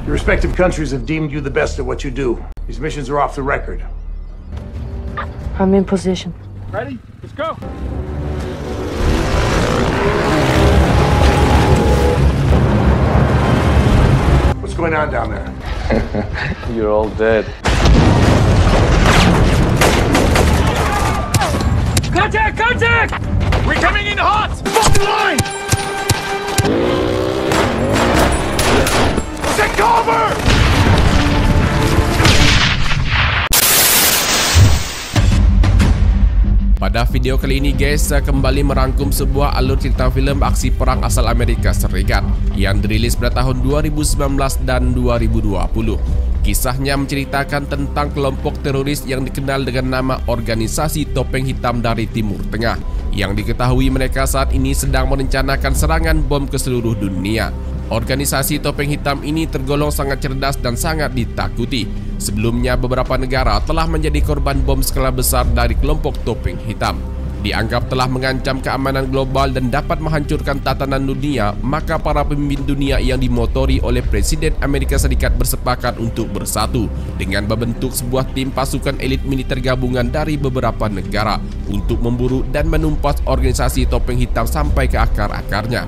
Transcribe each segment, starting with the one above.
Your respective countries have deemed you the best at what you do. These missions are off the record. I'm in position. Ready? Let's go! What's going on down there? You're all dead. Contact! Contact! We're coming in hot! Fucking line! Take cover! Pada video kali ini guys, saya kembali merangkum sebuah alur cerita film aksi perang asal Amerika Serikat yang dirilis pada tahun 2019 dan 2020. Kisahnya menceritakan tentang kelompok teroris yang dikenal dengan nama Organisasi Topeng Hitam dari Timur Tengah, yang diketahui mereka saat ini sedang merencanakan serangan bom ke seluruh dunia. Organisasi Topeng Hitam ini tergolong sangat cerdas dan sangat ditakuti. Sebelumnya beberapa negara telah menjadi korban bom skala besar dari kelompok Topeng Hitam. Dianggap telah mengancam keamanan global dan dapat menghancurkan tatanan dunia, maka para pemimpin dunia yang dimotori oleh Presiden Amerika Serikat bersepakat untuk bersatu dengan membentuk sebuah tim pasukan elit militer gabungan dari beberapa negara untuk memburu dan menumpas organisasi Topeng Hitam sampai ke akar-akarnya.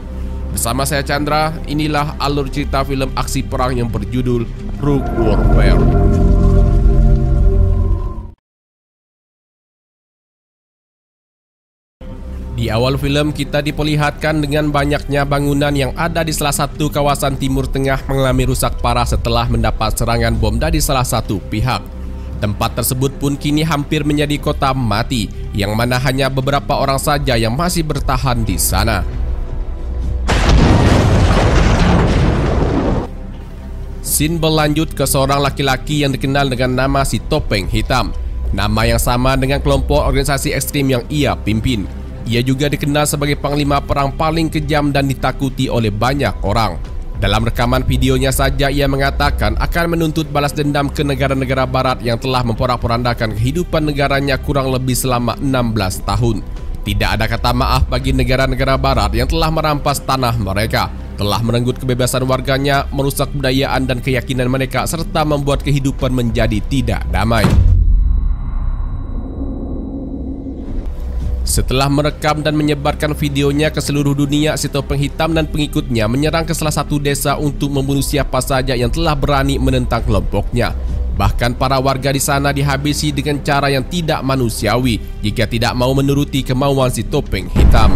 Bersama saya Chandra, inilah alur cerita film aksi perang yang berjudul Rogue Warfare. Di awal film kita diperlihatkan dengan banyaknya bangunan yang ada di salah satu kawasan Timur Tengah mengalami rusak parah setelah mendapat serangan bom dari salah satu pihak. Tempat tersebut pun kini hampir menjadi kota mati, yang mana hanya beberapa orang saja yang masih bertahan di sana. Scene berlanjut ke seorang laki-laki yang dikenal dengan nama si Topeng Hitam, nama yang sama dengan kelompok organisasi ekstrim yang ia pimpin. Ia juga dikenal sebagai panglima perang paling kejam dan ditakuti oleh banyak orang. Dalam rekaman videonya saja ia mengatakan akan menuntut balas dendam ke negara-negara barat yang telah memporak-porandakan kehidupan negaranya kurang lebih selama 16 tahun. Tidak ada kata maaf bagi negara-negara barat yang telah merampas tanah mereka, telah merenggut kebebasan warganya, merusak kebudayaan dan keyakinan mereka, serta membuat kehidupan menjadi tidak damai. Setelah merekam dan menyebarkan videonya ke seluruh dunia, si Topeng Hitam dan pengikutnya menyerang ke salah satu desa untuk membunuh siapa saja yang telah berani menentang kelompoknya. Bahkan para warga di sana dihabisi dengan cara yang tidak manusiawi jika tidak mau menuruti kemauan si Topeng Hitam.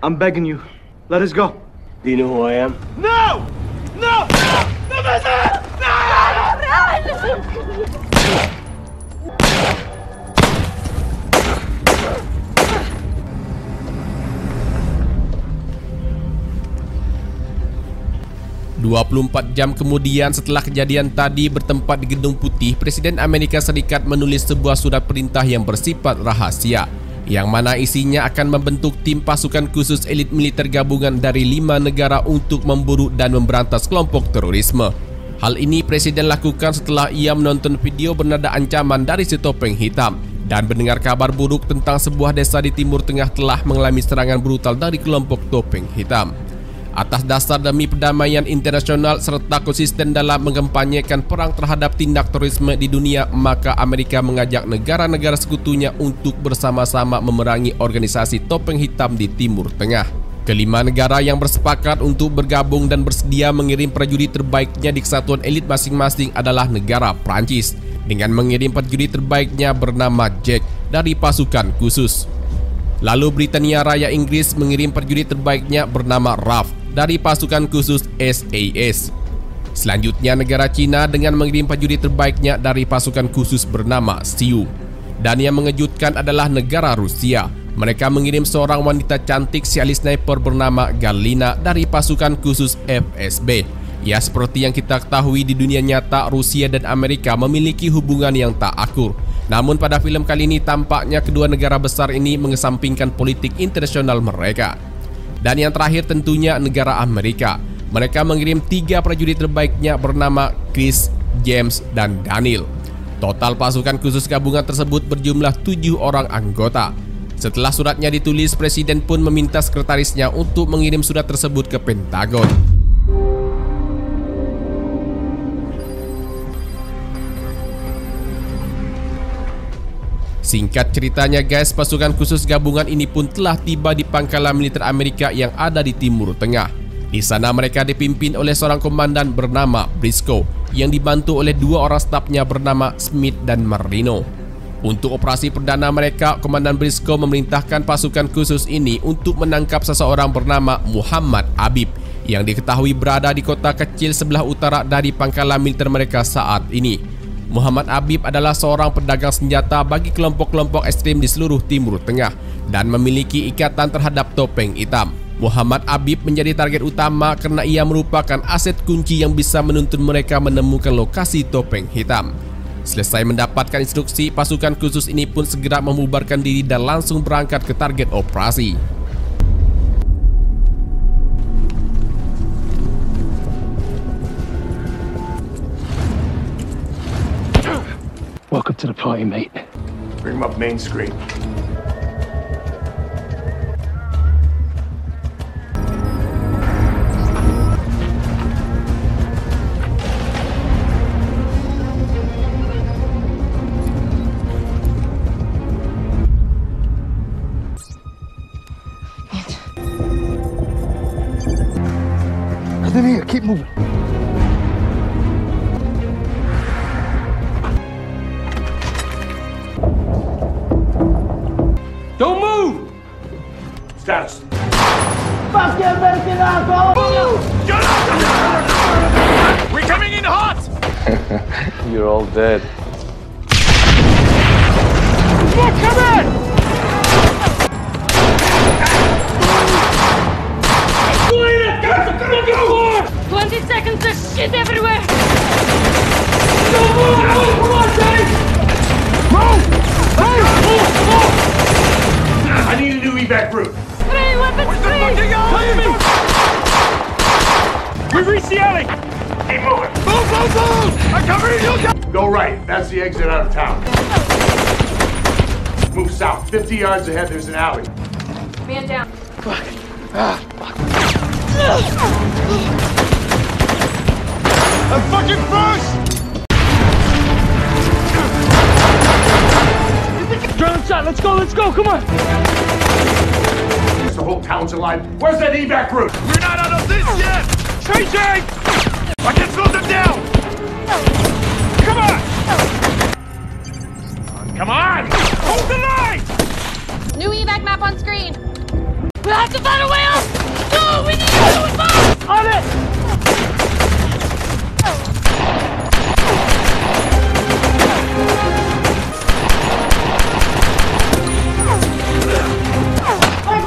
I'm begging you, let us go. Do you know who I am? No! No! No! No! No! 24 jam kemudian setelah kejadian tadi bertempat di Gedung Putih, Presiden Amerika Serikat menulis sebuah surat perintah yang bersifat rahasia, yang mana isinya akan membentuk tim pasukan khusus elit militer gabungan dari 5 negara untuk memburu dan memberantas kelompok terorisme. Hal ini Presiden lakukan setelah ia menonton video bernada ancaman dari si Topeng Hitam dan mendengar kabar buruk tentang sebuah desa di Timur Tengah telah mengalami serangan brutal dari kelompok Topeng Hitam. Atas dasar demi perdamaian internasional serta konsisten dalam mengempanyekan perang terhadap tindak terorisme di dunia, maka Amerika mengajak negara-negara sekutunya untuk bersama-sama memerangi organisasi Topeng Hitam di Timur Tengah. Kelima negara yang bersepakat untuk bergabung dan bersedia mengirim prajurit terbaiknya di kesatuan elit masing-masing adalah negara Prancis, dengan mengirim prajurit terbaiknya bernama Jack dari pasukan khusus. Lalu Britania Raya Inggris mengirim prajurit terbaiknya bernama Ralph dari pasukan khusus SAS. Selanjutnya negara Cina dengan mengirim prajurit terbaiknya dari pasukan khusus bernama Sioux. Dan yang mengejutkan adalah negara Rusia. Mereka mengirim seorang wanita cantik siali sniper bernama Galina dari pasukan khusus FSB. Ya, seperti yang kita ketahui di dunia nyata, Rusia dan Amerika memiliki hubungan yang tak akur. Namun pada film kali ini tampaknya kedua negara besar ini mengesampingkan politik internasional mereka. Dan yang terakhir tentunya negara Amerika. Mereka mengirim 3 prajurit terbaiknya bernama Chris, James, dan Daniel. Total pasukan khusus gabungan tersebut berjumlah 7 orang anggota. Setelah suratnya ditulis, Presiden pun meminta sekretarisnya untuk mengirim surat tersebut ke Pentagon. Singkat ceritanya guys, pasukan khusus gabungan ini pun telah tiba di pangkalan militer Amerika yang ada di Timur Tengah. Di sana mereka dipimpin oleh seorang komandan bernama Briscoe yang dibantu oleh 2 orang stafnya bernama Smith dan Marino. Untuk operasi perdana mereka, Komandan Briscoe memerintahkan pasukan khusus ini untuk menangkap seseorang bernama Muhammad Habib yang diketahui berada di kota kecil sebelah utara dari pangkalan militer mereka saat ini. Muhammad Habib adalah seorang pedagang senjata bagi kelompok-kelompok ekstrim di seluruh Timur Tengah dan memiliki ikatan terhadap topeng hitam. Muhammad Habib menjadi target utama karena ia merupakan aset kunci yang bisa menuntun mereka menemukan lokasi topeng hitam. Selesai mendapatkan instruksi, pasukan khusus ini pun segera membubarkan diri dan langsung berangkat ke target operasi. Welcome to the party, mate. Bring him up main screen. Nothing here. Keep moving. Don't move! Status. We're coming in hot! You're all dead. Come in! 20 seconds, there's shit everywhere! I need a new evac route. Free, weapons free! We've reached the alley! Keep moving. Move! I'm covering you! Go right. That's the exit out of town. Move south. 50 yards ahead, there's an alley. Man down. I'm fucking first! Drone shot, let's go, come on! The whole town's alive. Where's that evac route? We're not out of this yet! Chasing! I can slow them down! Come on! Come on! Hold the line! New evac map on screen. We have to find a way out! No, we need to do it fast! On it!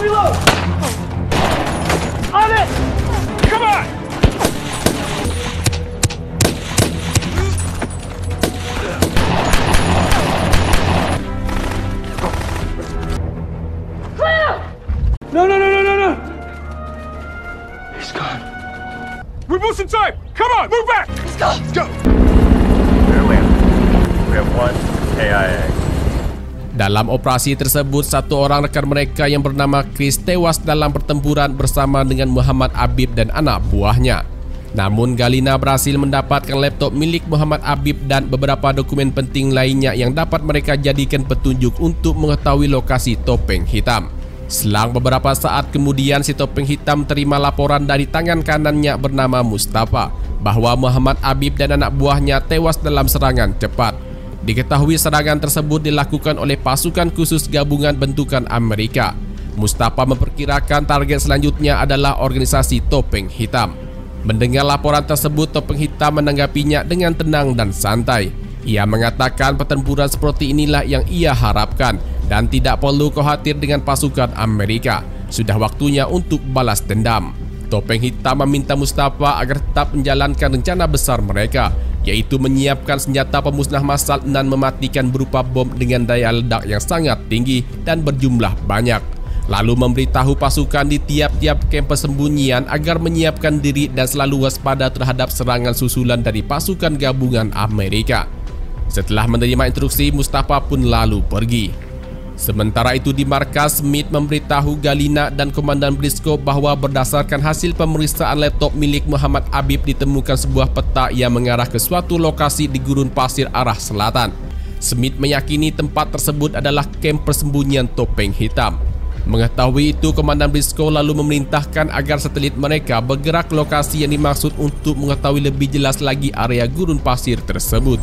Reload! On it! Come on! No! He's gone. We're losing time! Come on, move back! Let's go! We have one KIA. Dalam operasi tersebut, satu orang rekan mereka yang bernama Chris tewas dalam pertempuran bersama dengan Muhammad Habib dan anak buahnya. Namun Galina berhasil mendapatkan laptop milik Muhammad Habib dan beberapa dokumen penting lainnya yang dapat mereka jadikan petunjuk untuk mengetahui lokasi topeng hitam. Selang beberapa saat kemudian, si topeng hitam terima laporan dari tangan kanannya bernama Mustafa bahwa Muhammad Habib dan anak buahnya tewas dalam serangan cepat. Diketahui serangan tersebut dilakukan oleh pasukan khusus gabungan bentukan Amerika. Mustafa memperkirakan target selanjutnya adalah organisasi Topeng Hitam. Mendengar laporan tersebut, Topeng Hitam menanggapinya dengan tenang dan santai. Ia mengatakan pertempuran seperti inilah yang ia harapkan dan tidak perlu khawatir dengan pasukan Amerika. Sudah waktunya untuk balas dendam. Topeng Hitam meminta Mustafa agar tetap menjalankan rencana besar mereka, yaitu menyiapkan senjata pemusnah massal dan mematikan berupa bom dengan daya ledak yang sangat tinggi dan berjumlah banyak. Lalu memberitahu pasukan di tiap-tiap kamp persembunyian agar menyiapkan diri dan selalu waspada terhadap serangan susulan dari pasukan gabungan Amerika. Setelah menerima instruksi, Mustafa pun lalu pergi. Sementara itu di markas, Smith memberitahu Galina dan Komandan Briscoe bahwa berdasarkan hasil pemeriksaan laptop milik Muhammad Habib ditemukan sebuah peta yang mengarah ke suatu lokasi di gurun pasir arah selatan. Smith meyakini tempat tersebut adalah kamp persembunyian Topeng Hitam. Mengetahui itu, Komandan Briscoe lalu memerintahkan agar satelit mereka bergerak ke lokasi yang dimaksud untuk mengetahui lebih jelas lagi area gurun pasir tersebut.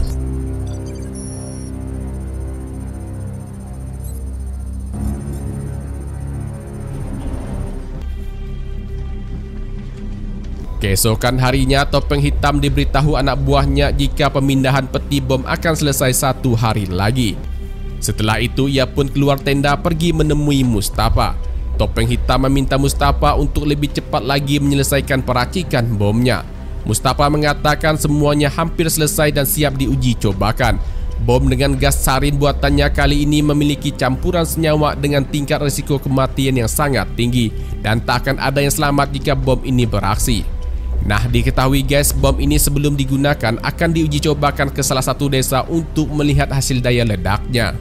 Keesokan harinya, Topeng Hitam diberitahu anak buahnya jika pemindahan peti bom akan selesai 1 hari lagi. Setelah itu, ia pun keluar tenda pergi menemui Mustafa. Topeng Hitam meminta Mustafa untuk lebih cepat lagi menyelesaikan peracikan bomnya. Mustafa mengatakan semuanya hampir selesai dan siap diuji cobakan. Bom dengan gas sarin buatannya kali ini memiliki campuran senyawa dengan tingkat risiko kematian yang sangat tinggi dan tak akan ada yang selamat jika bom ini beraksi. Nah, diketahui guys, bom ini sebelum digunakan akan diuji cobakan ke salah satu desa untuk melihat hasil daya ledaknya.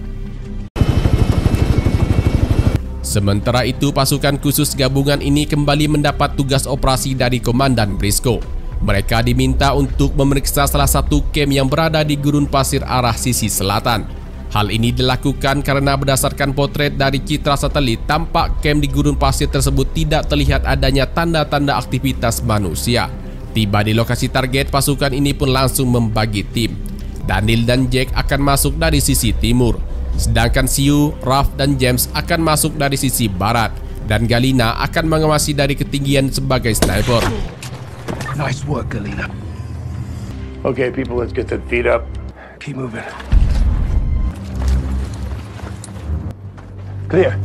Sementara itu, pasukan khusus gabungan ini kembali mendapat tugas operasi dari Komandan Briscoe. Mereka diminta untuk memeriksa salah satu kamp yang berada di gurun pasir arah sisi selatan. Hal ini dilakukan karena berdasarkan potret dari citra satelit, tampak kamp di gurun pasir tersebut tidak terlihat adanya tanda-tanda aktivitas manusia. Tiba di lokasi target, pasukan ini pun langsung membagi tim. Daniel dan Jack akan masuk dari sisi timur, sedangkan Siu, Ralph, dan James akan masuk dari sisi barat, dan Galina akan mengawasi dari ketinggian sebagai sniper. Nice work, Galina. Okay, people, let's get their feet up. Keep moving. Clear.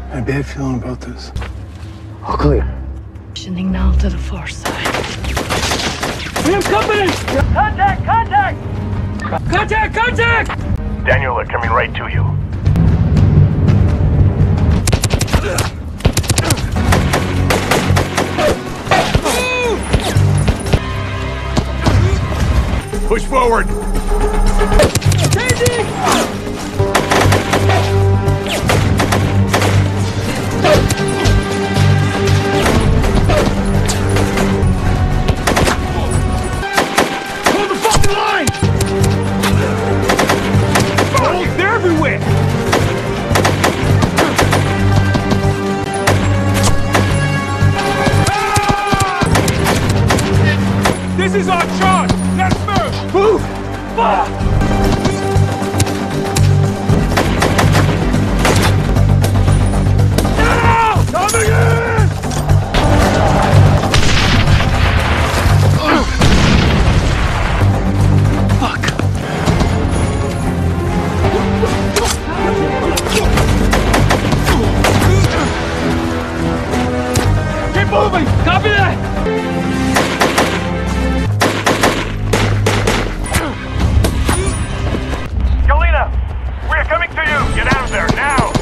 I have a bad feeling about this. All clear. Positioning now to the far side. We have company! Contact! Contact! Contact! Contact! Daniel, they're coming right to you. Push forward! Changing! Hold the fucking line! Oh, they're everywhere! Ah! This is our charge! Let's move! Move! Fuck! Now! Coming in! Fuck. Keep moving! Copy that! Galina! We're coming to you! Get out of there, now!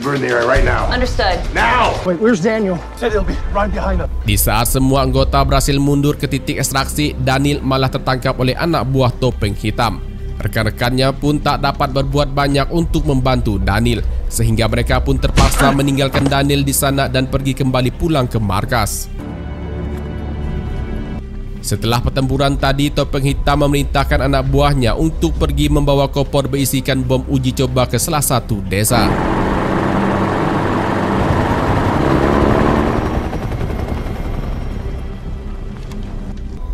We're in the area right now. Understood. Now! Wait, where's Daniel? Said he'll be right behind us. Di saat semua anggota berhasil mundur ke titik ekstraksi, Daniel malah tertangkap oleh anak buah Topeng Hitam. Rekan-rekannya pun tak dapat berbuat banyak untuk membantu Daniel, sehingga mereka pun terpaksa meninggalkan Daniel di sana dan pergi kembali pulang ke markas. Setelah pertempuran tadi, Topeng Hitam memerintahkan anak buahnya untuk pergi membawa koper berisikan bom uji coba ke salah satu desa.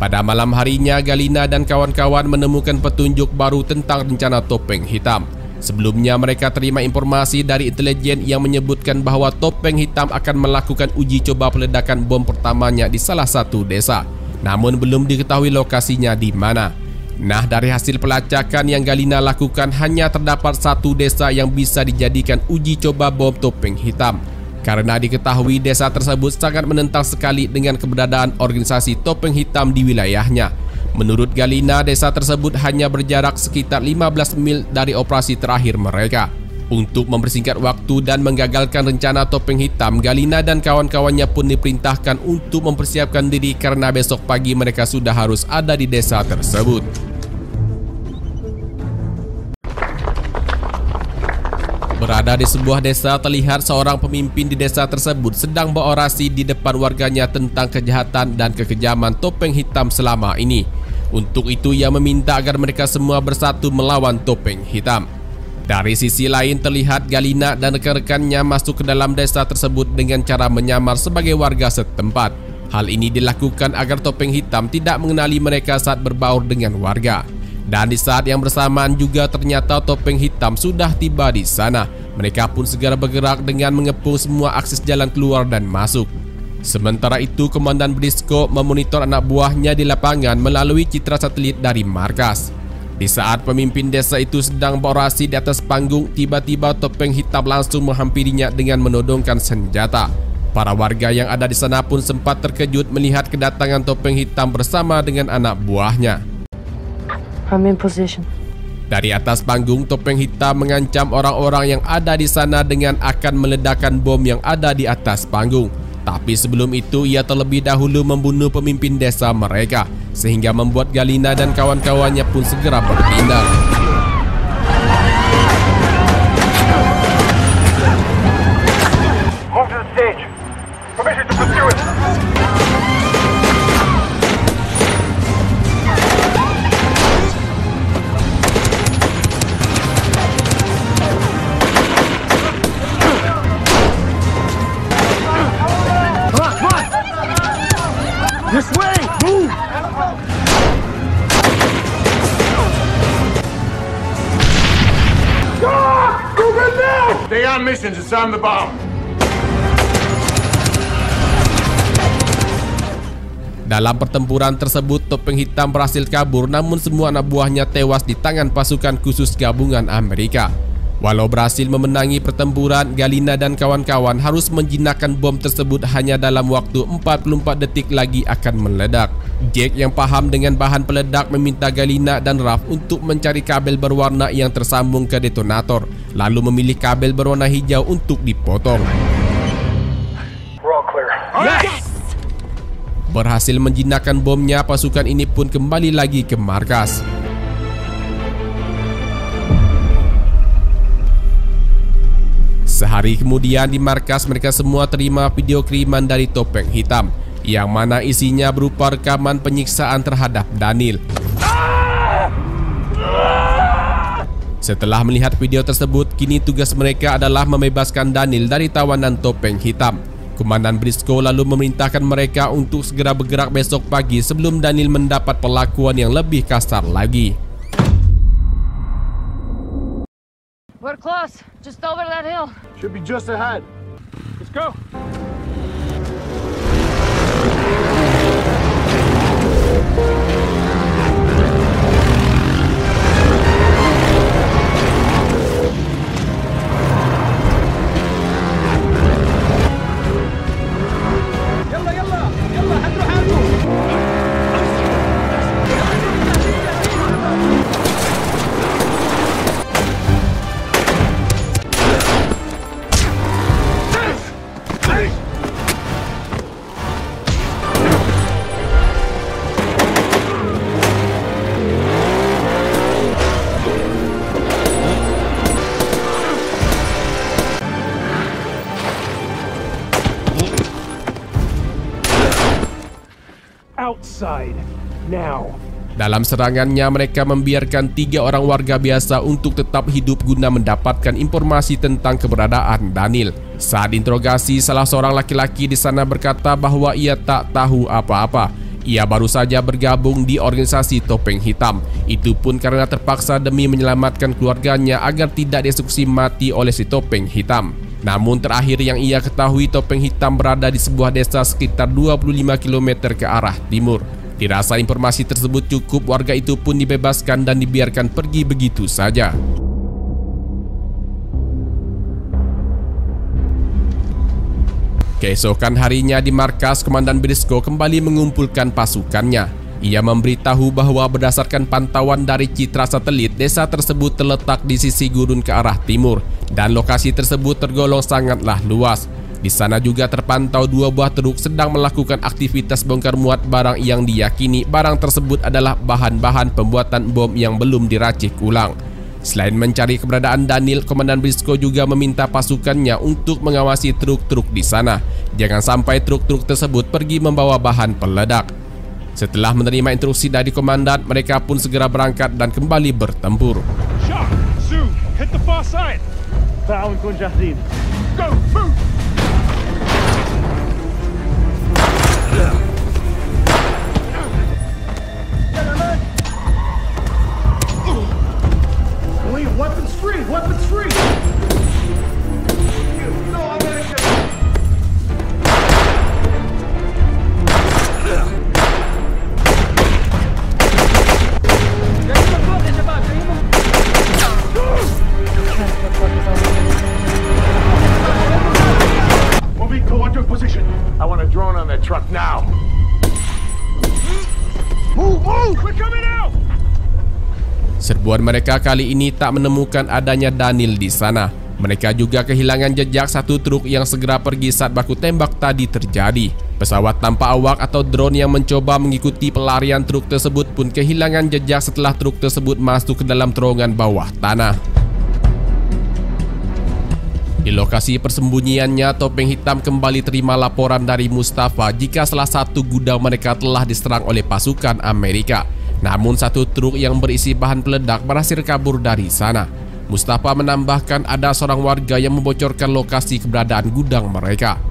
Pada malam harinya, Galina dan kawan-kawan menemukan petunjuk baru tentang rencana Topeng Hitam. Sebelumnya mereka terima informasi dari intelijen yang menyebutkan bahwa Topeng Hitam akan melakukan uji coba peledakan bom pertamanya di salah satu desa. Namun belum diketahui lokasinya di mana. Nah, dari hasil pelacakan yang Galina lakukan hanya terdapat satu desa yang bisa dijadikan uji coba bom Topeng Hitam. Karena diketahui desa tersebut sangat menentang sekali dengan keberadaan organisasi Topeng Hitam di wilayahnya. Menurut Galina, desa tersebut hanya berjarak sekitar 15 mil dari operasi terakhir mereka. Untuk mempersingkat waktu dan menggagalkan rencana Topeng Hitam, Galina dan kawan-kawannya pun diperintahkan untuk mempersiapkan diri karena besok pagi mereka sudah harus ada di desa tersebut. Berada di sebuah desa, terlihat seorang pemimpin di desa tersebut sedang berorasi di depan warganya tentang kejahatan dan kekejaman Topeng Hitam selama ini. Untuk itu ia meminta agar mereka semua bersatu melawan Topeng Hitam. Dari sisi lain terlihat Galina dan rekan-rekannya masuk ke dalam desa tersebut dengan cara menyamar sebagai warga setempat. Hal ini dilakukan agar Topeng Hitam tidak mengenali mereka saat berbaur dengan warga. Dan di saat yang bersamaan juga ternyata Topeng Hitam sudah tiba di sana. Mereka pun segera bergerak dengan mengepung semua akses jalan keluar dan masuk. Sementara itu, Komandan Briscoe memonitor anak buahnya di lapangan melalui citra satelit dari markas. Di saat pemimpin desa itu sedang berorasi di atas panggung, tiba-tiba Topeng Hitam langsung menghampirinya dengan menodongkan senjata. Para warga yang ada di sana pun sempat terkejut melihat kedatangan Topeng Hitam bersama dengan anak buahnya. I'm in position. Dari atas panggung, Topeng Hitam mengancam orang-orang yang ada di sana dengan akan meledakkan bom yang ada di atas panggung. Tapi sebelum itu, ia terlebih dahulu membunuh pemimpin desa mereka, sehingga membuat Galina dan kawan-kawannya pun segera bertindak. Move to the stage. Permission to pursue it. This way! Move! Stay on mission, disarm the bomb. Dalam pertempuran tersebut, Topeng Hitam berhasil kabur, namun semua anak buahnya tewas di tangan pasukan khusus gabungan Amerika. Walau berhasil memenangi pertempuran, Galina dan kawan-kawan harus menjinakkan bom tersebut hanya dalam waktu 44 detik lagi akan meledak. Jack yang paham dengan bahan peledak meminta Galina dan Ralph untuk mencari kabel berwarna yang tersambung ke detonator, lalu memilih kabel berwarna hijau untuk dipotong. We're all clear. Yes! Berhasil menjinakkan bomnya, pasukan ini pun kembali lagi ke markas. Sehari kemudian di markas mereka semua terima video kiriman dari Topeng Hitam, yang mana isinya berupa rekaman penyiksaan terhadap Daniel. Setelah melihat video tersebut, kini tugas mereka adalah membebaskan Daniel dari tawanan Topeng Hitam. Komandan Briscoe lalu memerintahkan mereka untuk segera bergerak besok pagi sebelum Daniel mendapat perlakuan yang lebih kasar lagi. We're close. Just over that hill. Should be just ahead. Let's go. Outside. Now. Dalam serangannya, mereka membiarkan 3 orang warga biasa untuk tetap hidup guna mendapatkan informasi tentang keberadaan Daniel. Saat interogasi, salah seorang laki-laki di sana berkata bahwa ia tak tahu apa-apa. Ia baru saja bergabung di organisasi Topeng Hitam. Itu pun karena terpaksa demi menyelamatkan keluarganya agar tidak dieksekusi mati oleh si Topeng Hitam. Namun terakhir yang ia ketahui, Topeng Hitam berada di sebuah desa sekitar 25 km ke arah timur. Dirasa informasi tersebut cukup, warga itu pun dibebaskan dan dibiarkan pergi begitu saja. Keesokan harinya di markas, Komandan Briscoe kembali mengumpulkan pasukannya. Ia memberitahu bahwa berdasarkan pantauan dari citra satelit, desa tersebut terletak di sisi gurun ke arah timur dan lokasi tersebut tergolong sangatlah luas. Di sana juga terpantau 2 buah truk sedang melakukan aktivitas bongkar muat barang yang diyakini barang tersebut adalah bahan-bahan pembuatan bom yang belum diracik ulang. Selain mencari keberadaan Daniel, Komandan Briscoe juga meminta pasukannya untuk mengawasi truk-truk di sana. Jangan sampai truk-truk tersebut pergi membawa bahan peledak. Setelah menerima instruksi dari komandan, mereka pun segera berangkat dan kembali bertempur. Shock! Sue! Hit the far side! تعاون كون جاهزين. Go! Move! Weapons free! Weapons free! No, I'm gonna get Moving toward your position. I want a drone on that truck now. Move! Move! We're coming out! Serbuan mereka kali ini tak menemukan adanya Daniel di sana. Mereka juga kehilangan jejak satu truk yang segera pergi saat baku tembak tadi terjadi. Pesawat tanpa awak atau drone yang mencoba mengikuti pelarian truk tersebut pun kehilangan jejak setelah truk tersebut masuk ke dalam terowongan bawah tanah. Di lokasi persembunyiannya, Topeng Hitam kembali terima laporan dari Mustafa jika salah satu gudang mereka telah diserang oleh pasukan Amerika. Namun satu truk yang berisi bahan peledak berhasil kabur dari sana. Mustafa menambahkan ada seorang warga yang membocorkan lokasi keberadaan gudang mereka.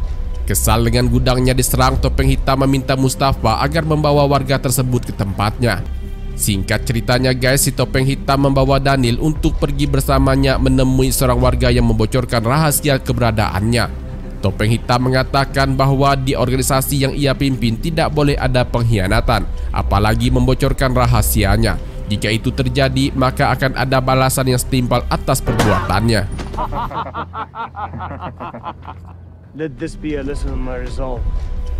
Kesal dengan gudangnya diserang, Topeng Hitam meminta Mustafa agar membawa warga tersebut ke tempatnya. Singkat ceritanya guys, si Topeng Hitam membawa Daniel untuk pergi bersamanya menemui seorang warga yang membocorkan rahasia keberadaannya. Topeng Hitam mengatakan bahwa di organisasi yang ia pimpin tidak boleh ada pengkhianatan, apalagi membocorkan rahasianya. Jika itu terjadi, maka akan ada balasan yang setimpal atas perbuatannya. Let this be a lesson in my resolve.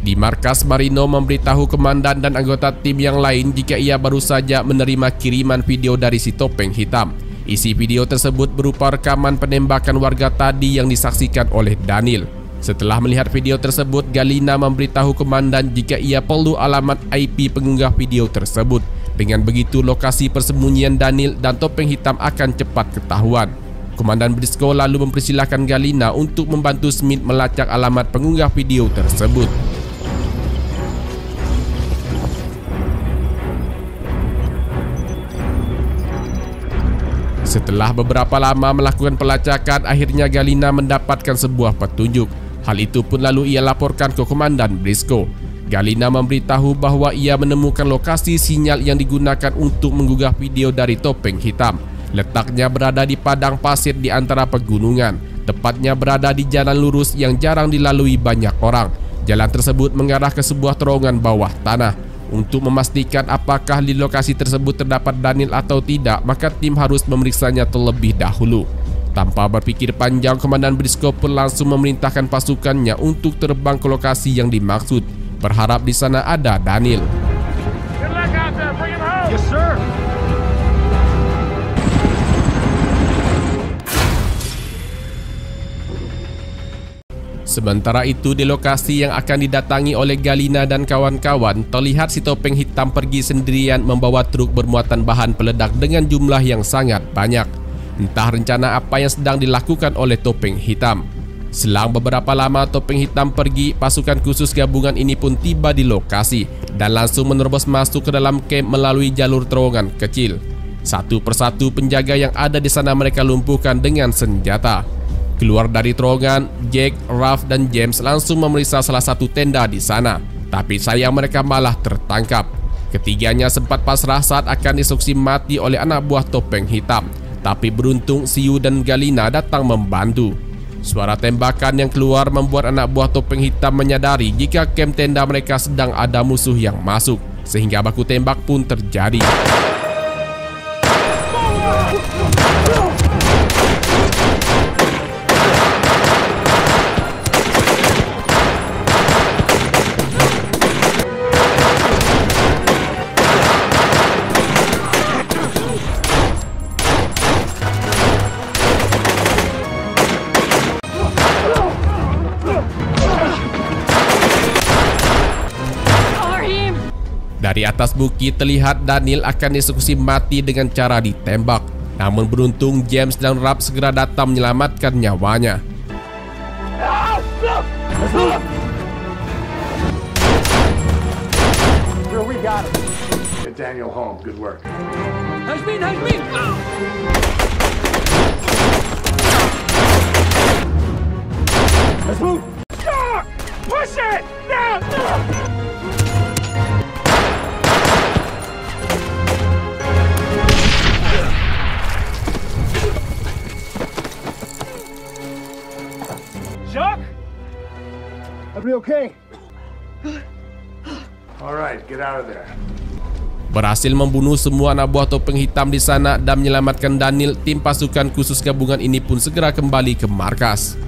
Di markas, Marino memberitahu komandan dan anggota tim yang lain jika ia baru saja menerima kiriman video dari si Topeng Hitam. Isi video tersebut berupa rekaman penembakan warga tadi yang disaksikan oleh Daniel. Setelah melihat video tersebut, Galina memberitahu komandan jika ia perlu alamat IP pengunggah video tersebut. Dengan begitu, lokasi persembunyian Daniel dan Topeng Hitam akan cepat ketahuan. Komandan Briscoe lalu mempersilahkan Galina untuk membantu Smith melacak alamat pengunggah video tersebut. Setelah beberapa lama melakukan pelacakan, akhirnya Galina mendapatkan sebuah petunjuk. Hal itu pun lalu ia laporkan ke Komandan Briscoe. Galina memberitahu bahwa ia menemukan lokasi sinyal yang digunakan untuk menggugah video dari Topeng Hitam. Letaknya berada di padang pasir di antara pegunungan. Tepatnya berada di jalan lurus yang jarang dilalui banyak orang. Jalan tersebut mengarah ke sebuah terowongan bawah tanah. Untuk memastikan apakah di lokasi tersebut terdapat Daniel atau tidak, maka tim harus memeriksanya terlebih dahulu. Tanpa berpikir panjang, Komandan Briscoe pun langsung memerintahkan pasukannya untuk terbang ke lokasi yang dimaksud, berharap di sana ada Daniel. Good luck out there. Bring him home. Yes, sir. Sementara itu, di lokasi yang akan didatangi oleh Galina dan kawan-kawan, terlihat si Topeng Hitam pergi sendirian membawa truk bermuatan bahan peledak dengan jumlah yang sangat banyak. Entah rencana apa yang sedang dilakukan oleh Topeng Hitam. Selang beberapa lama Topeng Hitam pergi, pasukan khusus gabungan ini pun tiba di lokasi dan langsung menerobos masuk ke dalam kamp melalui jalur terowongan kecil. Satu persatu penjaga yang ada di sana mereka lumpuhkan dengan senjata. Keluar dari terowongan, Jack, Ralph, dan James langsung memeriksa salah satu tenda di sana. Tapi sayang mereka malah tertangkap. Ketiganya sempat pasrah saat akan diinstruksi mati oleh anak buah topeng hitam. Tapi beruntung Siu dan Galina datang membantu. Suara tembakan yang keluar membuat anak buah topeng hitam menyadari jika kem tenda mereka sedang ada musuh yang masuk, sehingga baku tembak pun terjadi. Dari atas bukit terlihat Daniel akan dieksekusi mati dengan cara ditembak. Namun beruntung James dan Rap segera datang menyelamatkan nyawanya. Get Daniel home. Good work. Let's move! Push it! Now! Chuck? I'll be okay. All right, get out of there. Berhasil membunuh semua anak buah topeng hitam di sana dan menyelamatkan Daniel, tim pasukan khusus gabungan ini pun segera kembali ke markas.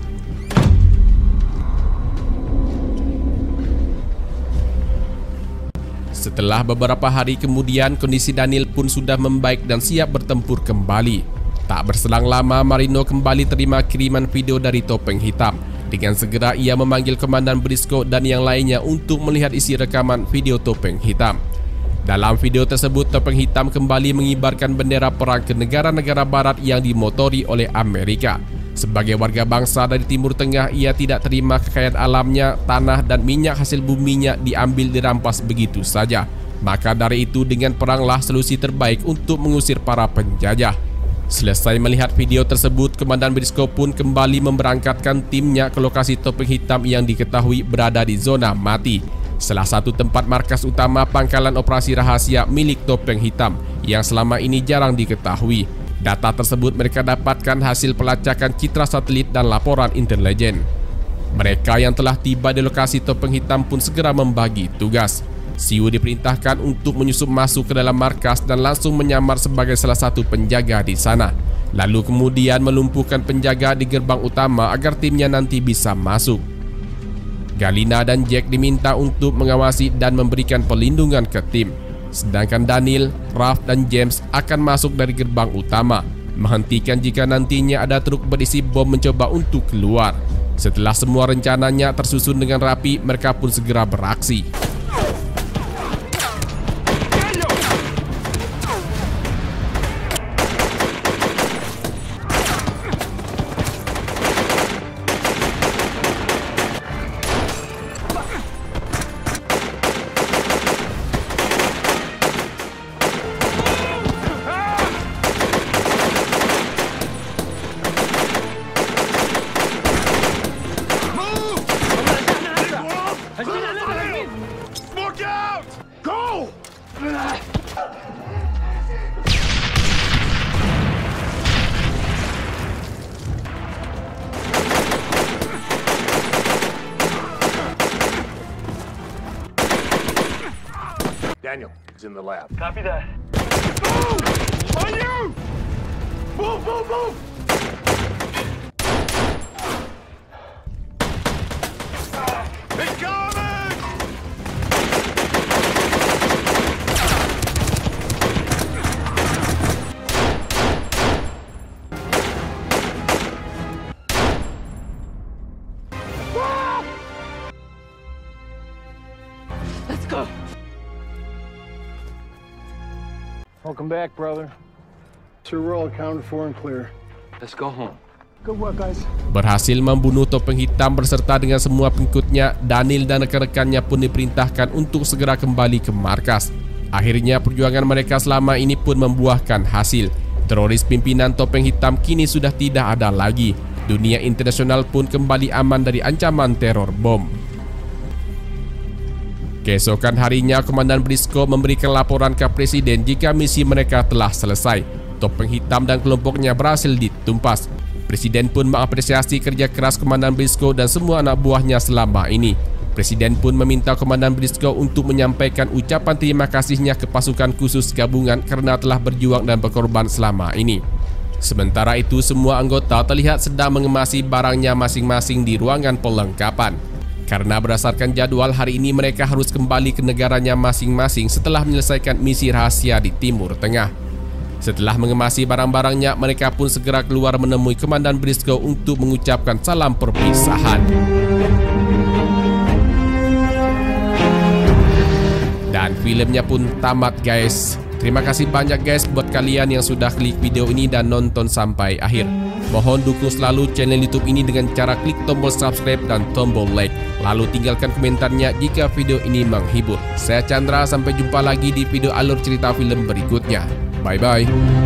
Setelah beberapa hari kemudian, kondisi Daniel pun sudah membaik dan siap bertempur kembali. Tak berselang lama, Marino kembali terima kiriman video dari topeng hitam. Dengan segera ia memanggil Komandan Briscoe dan yang lainnya untuk melihat isi rekaman video topeng hitam. Dalam video tersebut, topeng hitam kembali mengibarkan bendera perang ke negara-negara barat yang dimotori oleh Amerika. Sebagai warga bangsa dari Timur Tengah, ia tidak terima kekayaan alamnya, tanah dan minyak hasil buminya diambil dirampas begitu saja. Maka dari itu dengan peranglah solusi terbaik untuk mengusir para penjajah. Selesai melihat video tersebut, Komandan Briscoe pun kembali memberangkatkan timnya ke lokasi topeng hitam yang diketahui berada di zona mati. Salah satu tempat markas utama pangkalan operasi rahasia milik topeng hitam yang selama ini jarang diketahui. Data tersebut mereka dapatkan hasil pelacakan citra satelit dan laporan intelijen. Mereka yang telah tiba di lokasi topeng hitam pun segera membagi tugas. Siu diperintahkan untuk menyusup masuk ke dalam markas dan langsung menyamar sebagai salah satu penjaga di sana. Lalu kemudian melumpuhkan penjaga di gerbang utama agar timnya nanti bisa masuk. Galina dan Jack diminta untuk mengawasi dan memberikan perlindungan ke tim. Sedangkan Daniel, Ralph dan James akan masuk dari gerbang utama, menghentikan jika nantinya ada truk berisi bom mencoba untuk keluar. Setelah semua rencananya tersusun dengan rapi, mereka pun segera beraksi. Daniel is in the lab. Copy that. Move! On you! Move, move, move! It's coming! Let's go. Welcome back, brother. Sir, we're all accounted for and clear. Let's go home. Good work, guys. Berhasil membunuh topeng hitam berserta dengan semua pengikutnya, Daniel dan rekan-rekannya pun diperintahkan untuk segera kembali ke markas. Akhirnya perjuangan mereka selama ini pun membuahkan hasil. Teroris pimpinan topeng hitam kini sudah tidak ada lagi. Dunia internasional pun kembali aman dari ancaman teror bom. Keesokan harinya, Komandan Briscoe memberikan laporan ke Presiden jika misi mereka telah selesai. Topeng Hitam dan kelompoknya berhasil ditumpas. Presiden pun mengapresiasi kerja keras Komandan Briscoe dan semua anak buahnya selama ini. Presiden pun meminta Komandan Briscoe untuk menyampaikan ucapan terima kasihnya ke pasukan khusus gabungan karena telah berjuang dan berkorban selama ini. Sementara itu, semua anggota terlihat sedang mengemasi barangnya masing-masing di ruangan perlengkapan. Karena berdasarkan jadwal, hari ini mereka harus kembali ke negaranya masing-masing setelah menyelesaikan misi rahasia di Timur Tengah. Setelah mengemasi barang-barangnya, mereka pun segera keluar menemui Komandan Briscoe untuk mengucapkan salam perpisahan. Dan filmnya pun tamat, guys. Terima kasih banyak guys buat kalian yang sudah klik video ini dan nonton sampai akhir. Mohon dukung selalu channel YouTube ini dengan cara klik tombol subscribe dan tombol like. Lalu tinggalkan komentarnya jika video ini menghibur. Saya Chandra, sampai jumpa lagi di video alur cerita film berikutnya. Bye-bye.